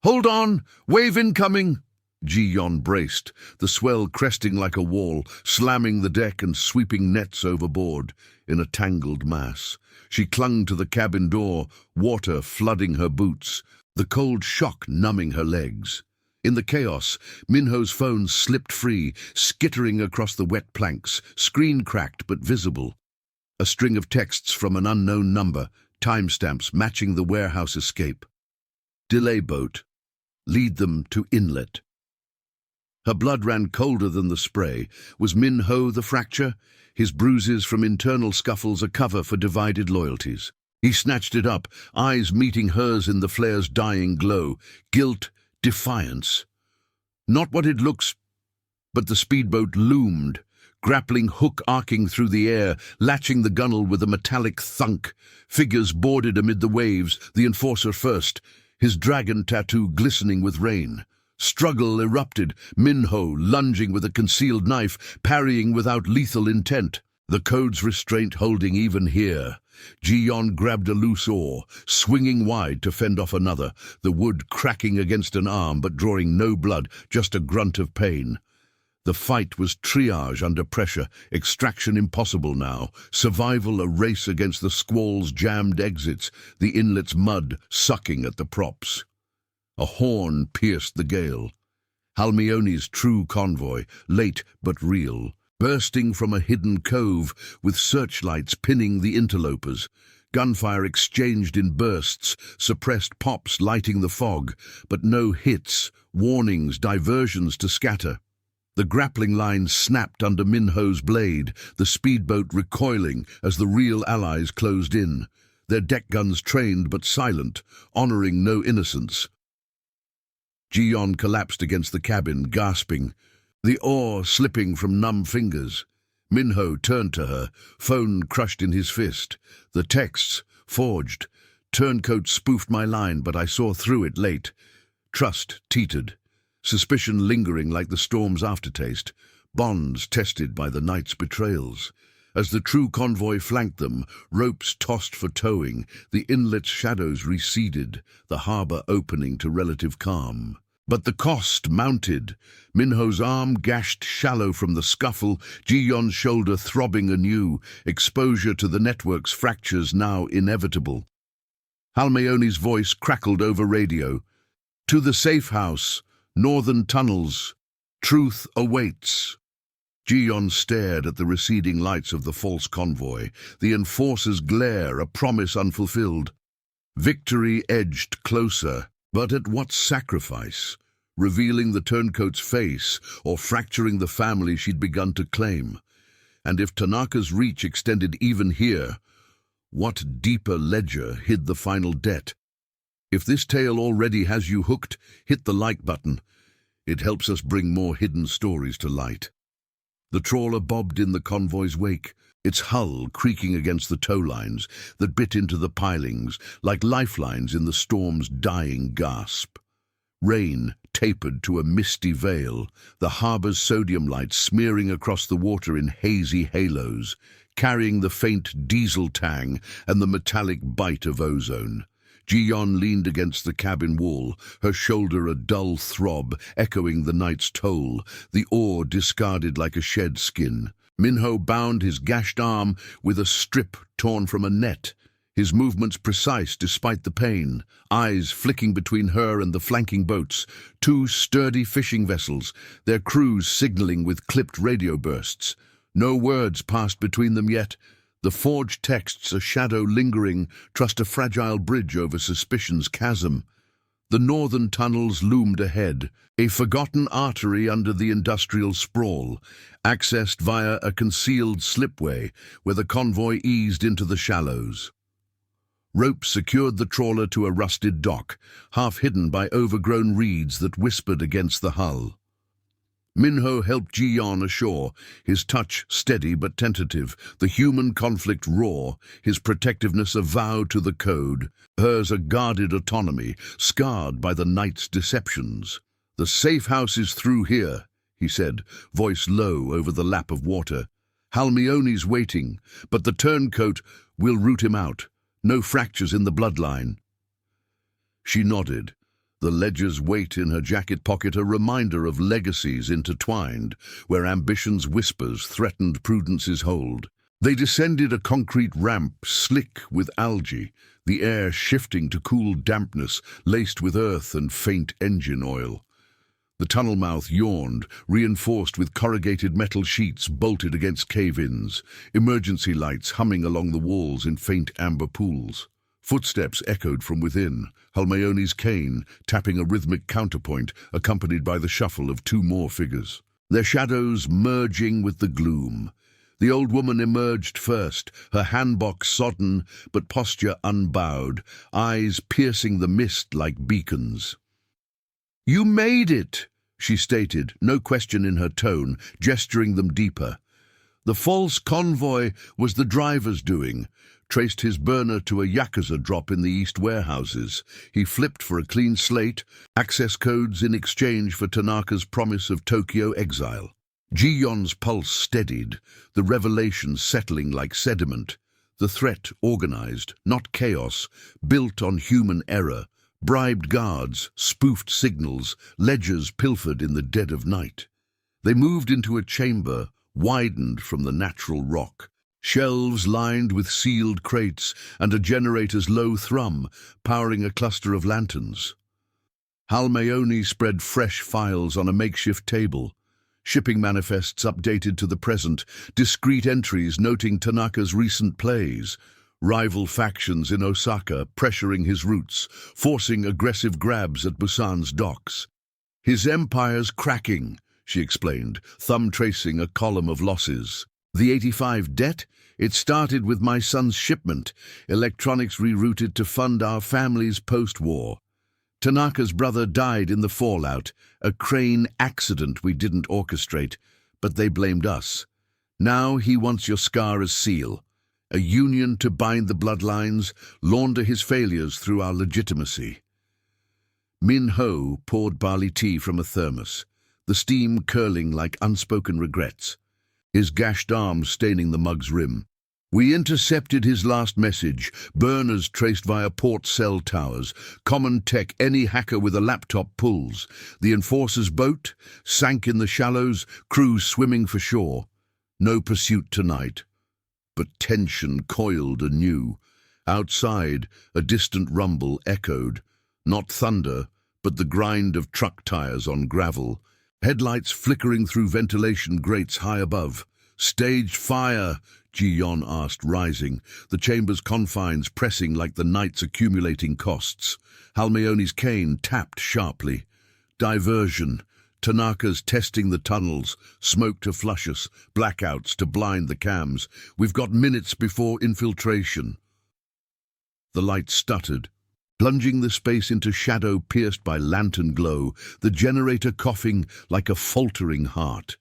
Speaker 1: "Hold on! Wave incoming!" Ji-yon braced, the swell cresting like a wall, slamming the deck and sweeping nets overboard in a tangled mass. She clung to the cabin door, water flooding her boots, the cold shock numbing her legs. In the chaos, Minho's phone slipped free, skittering across the wet planks, screen cracked but visible. A string of texts from an unknown number, timestamps matching the warehouse escape. Delay boat. Lead them to inlet. Her blood ran colder than the spray. Was Minho the fracture? His bruises from internal scuffles a cover for divided loyalties. He snatched it up, eyes meeting hers in the flare's dying glow. Guilt, defiance. Not what it looks, but the speedboat loomed, grappling hook arcing through the air, latching the gunwale with a metallic thunk. Figures boarded amid the waves, the enforcer first, his dragon tattoo glistening with rain. Struggle erupted, Minho lunging with a concealed knife, parrying without lethal intent. The code's restraint holding even here. Ji-yon grabbed a loose oar, swinging wide to fend off another, the wood cracking against an arm but drawing no blood, just a grunt of pain. The fight was triage under pressure, extraction impossible now, survival a race against the squall's jammed exits, the inlet's mud sucking at the props. A horn pierced the gale. Halmione's true convoy, late but real, bursting from a hidden cove with searchlights pinning the interlopers. Gunfire exchanged in bursts, suppressed pops lighting the fog, but no hits, warnings, diversions to scatter. The grappling line snapped under Minho's blade, the speedboat recoiling as the real allies closed in, their deck guns trained but silent, honoring no innocence. Ji-yon collapsed against the cabin, gasping, the oar slipping from numb fingers. Minho turned to her, phone crushed in his fist. The texts, forged. Turncoat spoofed my line, but I saw through it late. Trust teetered. Suspicion lingering like the storm's aftertaste. Bonds tested by the night's betrayals. As the true convoy flanked them, ropes tossed for towing, the inlet's shadows receded, the harbour opening to relative calm. But the cost mounted. Minho's arm gashed shallow from the scuffle, Ji-yon's shoulder throbbing anew, exposure to the network's fractures now inevitable. Halmione's voice crackled over radio. "To the safe house, northern tunnels. Truth awaits." Jiyon stared at the receding lights of the false convoy, the enforcer's glare a promise unfulfilled. Victory edged closer, but at what sacrifice? Revealing the turncoat's face or fracturing the family she'd begun to claim. And if Tanaka's reach extended even here, what deeper ledger hid the final debt? If this tale already has you hooked, hit the like button. It helps us bring more hidden stories to light. The trawler bobbed in the convoy's wake, its hull creaking against the tow lines that bit into the pilings like lifelines in the storm's dying gasp. Rain tapered to a misty veil, the harbour's sodium lights smearing across the water in hazy halos, carrying the faint diesel tang and the metallic bite of ozone. Jiyon leaned against the cabin wall, her shoulder a dull throb, echoing the night's toll, the oar discarded like a shed skin. Minho bound his gashed arm with a strip torn from a net, his movements precise despite the pain, eyes flicking between her and the flanking boats, two sturdy fishing vessels, their crews signaling with clipped radio bursts. No words passed between them yet. The forged texts, a shadow lingering, trust a fragile bridge over suspicion's chasm. The northern tunnels loomed ahead, a forgotten artery under the industrial sprawl, accessed via a concealed slipway where the convoy eased into the shallows. Ropes secured the trawler to a rusted dock, half hidden by overgrown reeds that whispered against the hull. Minho helped Jiyon ashore, his touch steady but tentative, the human conflict raw, his protectiveness a vow to the code, hers a guarded autonomy, scarred by the night's deceptions. "The safe house is through here," he said, voice low over the lap of water. "Halmione's waiting, but the turncoat will root him out. No fractures in the bloodline." She nodded, the ledger's weight in her jacket pocket a reminder of legacies intertwined, where ambition's whispers threatened prudence's hold. They descended a concrete ramp slick with algae, the air shifting to cool dampness laced with earth and faint engine oil. The tunnel mouth yawned, reinforced with corrugated metal sheets bolted against cave-ins, emergency lights humming along the walls in faint amber pools. Footsteps echoed from within, Halmione's cane tapping a rhythmic counterpoint accompanied by the shuffle of two more figures, their shadows merging with the gloom. The old woman emerged first, her handbox sodden but posture unbowed, eyes piercing the mist like beacons. "You made it," she stated, no question in her tone, gesturing them deeper. The false convoy was the driver's doing. Traced his burner to a Yakuza drop in the East warehouses. He flipped for a clean slate, access codes in exchange for Tanaka's promise of Tokyo exile. Jiyon's pulse steadied, the revelation settling like sediment. The threat organized, not chaos, built on human error. Bribed guards, spoofed signals, ledgers pilfered in the dead of night. They moved into a chamber, widened from the natural rock. Shelves lined with sealed crates and a generator's low thrum, powering a cluster of lanterns. Halmaione spread fresh files on a makeshift table. Shipping manifests updated to the present, discreet entries noting Tanaka's recent plays. Rival factions in Osaka pressuring his routes, forcing aggressive grabs at Busan's docks. "His empire's cracking," she explained, thumb tracing a column of losses. "The 85 debt? It started with my son's shipment, electronics rerouted to fund our family's post-war. Tanaka's brother died in the fallout, a crane accident we didn't orchestrate, but they blamed us. Now he wants your scar as seal. A union to bind the bloodlines, launder his failures through our legitimacy." Min Ho poured barley tea from a thermos, the steam curling like unspoken regrets, his gashed arm staining the mug's rim. "We intercepted his last message, burners traced via port cell towers, common tech any hacker with a laptop pulls. The enforcer's boat sank in the shallows, crews swimming for shore. No pursuit tonight." But tension coiled anew. Outside, a distant rumble echoed, not thunder, but the grind of truck tires on gravel, headlights flickering through ventilation grates high above. "Staged fire," Ji-yon asked, rising, the chamber's confines pressing like the night's accumulating costs. Halmeoni's cane tapped sharply. "Diversion. Tanaka's testing the tunnels, smoke to flush us, blackouts to blind the cams. We've got minutes before infiltration." The light stuttered, plunging the space into shadow pierced by lantern glow, the generator coughing like a faltering heart.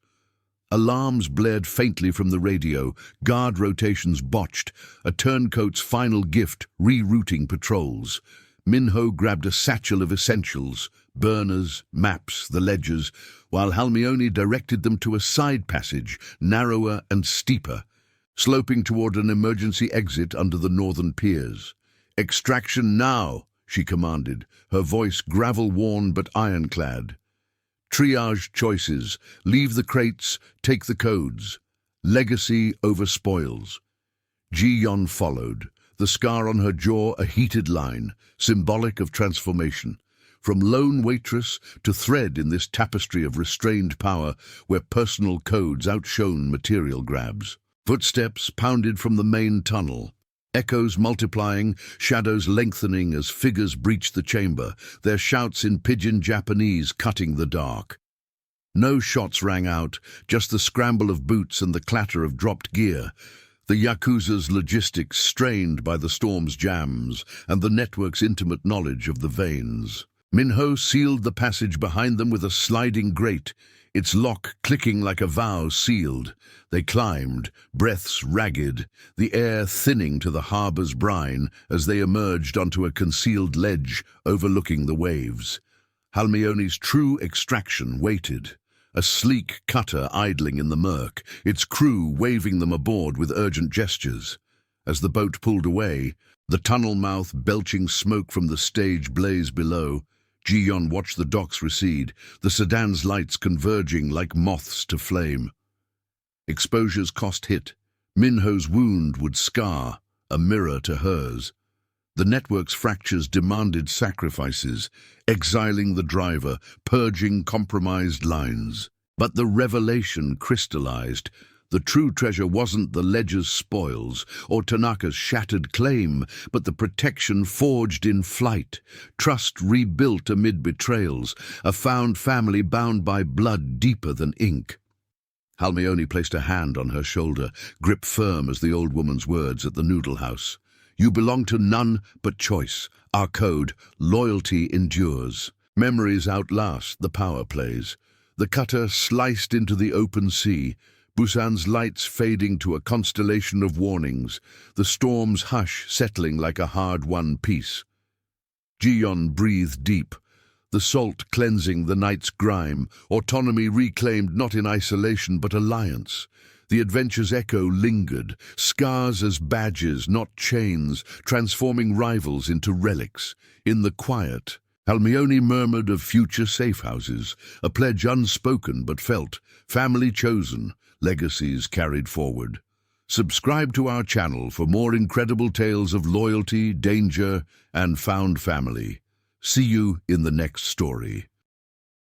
Speaker 1: Alarms blared faintly from the radio, guard rotations botched, a turncoat's final gift rerouting patrols. Minho grabbed a satchel of essentials, burners, maps, the ledgers, while Halmeoni directed them to a side passage, narrower and steeper, sloping toward an emergency exit under the northern piers. "Extraction now," she commanded, her voice gravel-worn but ironclad. "Triage choices. Leave the crates, take the codes. Legacy over spoils." Ji-yon followed, the scar on her jaw a heated line, symbolic of transformation. From lone waitress to thread in this tapestry of restrained power where personal codes outshone material grabs. Footsteps pounded from the main tunnel. Echoes multiplying, shadows lengthening as figures breached the chamber, their shouts in pidgin Japanese cutting the dark. No shots rang out, just the scramble of boots and the clatter of dropped gear. The Yakuza's logistics strained by the storm's jams and the network's intimate knowledge of the veins. Minho sealed the passage behind them with a sliding grate, its lock clicking like a vow sealed. They climbed, breaths ragged, the air thinning to the harbor's brine as they emerged onto a concealed ledge overlooking the waves. Halmeoni's true extraction waited, a sleek cutter idling in the murk, its crew waving them aboard with urgent gestures. As the boat pulled away, the tunnel mouth belching smoke from the stage blaze below, Ji-yon watched the docks recede, the sedan's lights converging like moths to flame. Exposure's cost hit. Minho's wound would scar, a mirror to hers. The network's fractures demanded sacrifices, exiling the driver, purging compromised lines. But the revelation crystallized. The true treasure wasn't the ledger's spoils or Tanaka's shattered claim, but the protection forged in flight, trust rebuilt amid betrayals, a found family bound by blood deeper than ink. Halmeoni placed a hand on her shoulder, grip firm as the old woman's words at the noodle house. "You belong to none but choice. Our code, loyalty endures. Memories outlast the power plays." The cutter sliced into the open sea, Busan's lights fading to a constellation of warnings, the storm's hush settling like a hard-won peace. Ji-yon breathed deep, the salt cleansing the night's grime, autonomy reclaimed not in isolation but alliance. The adventure's echo lingered, scars as badges, not chains, transforming rivals into relics. In the quiet, Halmeoni murmured of future safe houses, a pledge unspoken but felt, family chosen, legacies carried forward. Subscribe to our channel for more incredible tales of loyalty, danger, and found family. See you in the next story.